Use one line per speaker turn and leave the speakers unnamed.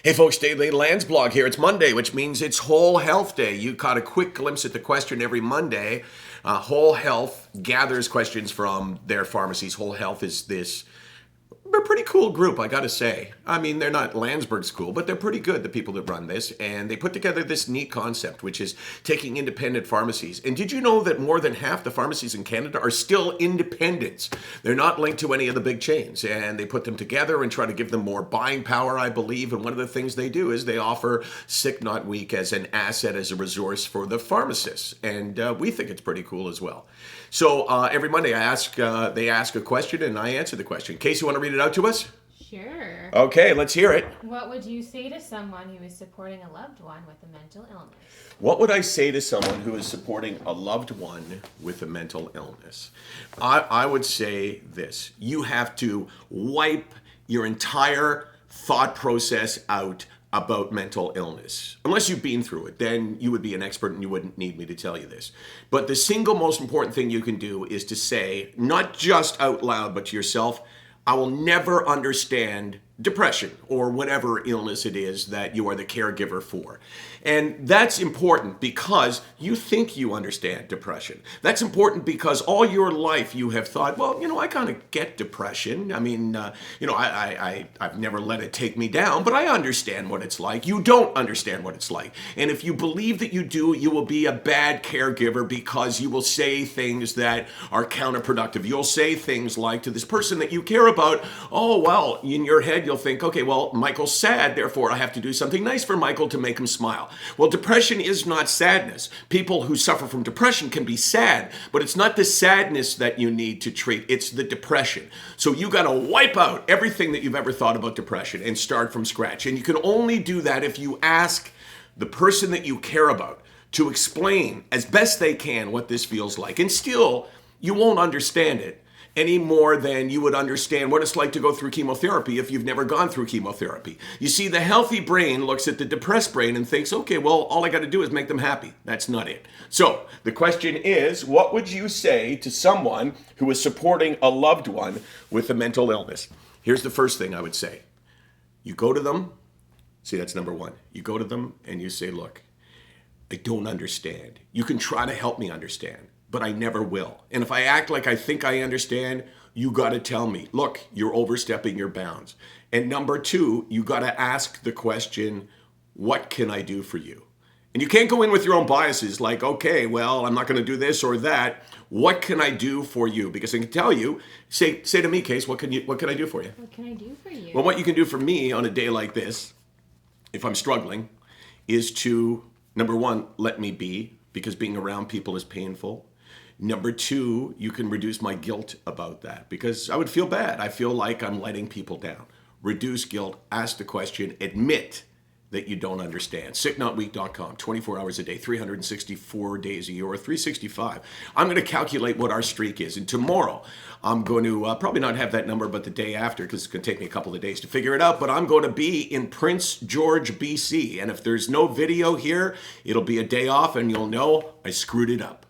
Hey folks, Daily Landsblog here. It's Monday, which means it's Whole Health Day. You caught a quick glimpse at the question every Monday. Whole Health gathers questions from their pharmacies. Whole Health is this a pretty cool group, I gotta say. I mean, they're not Landsberg's cool, but they're pretty good, the people that run this. And they put together this neat concept, which is taking independent pharmacies. And did you know that more than half the pharmacies in Canada are still independents? They're not linked to any of the big chains. And they put them together and try to give them more buying power, I believe. And one of the things they do is they offer SickNotWeak as an asset, as a resource for the pharmacists. And we think it's pretty cool as well. So every Monday they ask a question and I answer the question. Casey, you want to read it out to us?
Sure.
Okay, let's hear it.
What would you say to someone who is supporting a loved one with a mental illness?
What would I say to someone who is supporting a loved one with a mental illness? I would say this. You have to wipe your entire thought process out about mental illness. Unless you've been through it, then you would be an expert and you wouldn't need me to tell you this. But the single most important thing you can do is to say, not just out loud, but to yourself, I will never understand depression or whatever illness it is that you are the caregiver for. And that's important because you think you understand depression. That's important because all your life you have thought, well, I kind of get depression. I mean, I've never let it take me down, but I understand what it's like. You don't understand what it's like. And if you believe that you do, you will be a bad caregiver because you will say things that are counterproductive. You'll say things like to this person that you care about, oh, well, in your head, you'll think, okay, well, Michael's sad, therefore I have to do something nice for Michael to make him smile. Well, depression is not sadness. People who suffer from depression can be sad, but it's not the sadness that you need to treat, it's the depression. So you got to wipe out everything that you've ever thought about depression and start from scratch. And you can only do that if you ask the person that you care about to explain as best they can what this feels like. And still, you won't understand it any more than you would understand what it's like to go through chemotherapy if you've never gone through chemotherapy. You see, the healthy brain looks at the depressed brain and thinks, okay, well, all I got to do is make them happy. That's not it. So the question is, what would you say to someone who is supporting a loved one with a mental illness? Here's the first thing I would say. You go to them. See, that's number one. You go to them and you say, look, I don't understand. You can try to help me understand, but I never will. And if I act like I think I understand, you got to tell me, look, you're overstepping your bounds. And number two, you got to ask the question, what can I do for you? And you can't go in with your own biases like, okay, well, I'm not going to do this or that. What can I do for you? Because I can tell you, say to me, Case, what can I do for you?
What can I do for you?
Well, what you can do for me on a day like this, if I'm struggling, is to, number one, let me be, because being around people is painful. Number two, you can reduce my guilt about that because I would feel bad. I feel like I'm letting people down. Reduce guilt, ask the question, admit that you don't understand. SickNotWeak.com, 24 hours a day, 364 days a year, or 365. I'm going to calculate what our streak is. And tomorrow, I'm going to probably not have that number, but the day after, because it's going to take me a couple of days to figure it out. But I'm going to be in Prince George, BC. And if there's no video here, it'll be a day off and you'll know I screwed it up.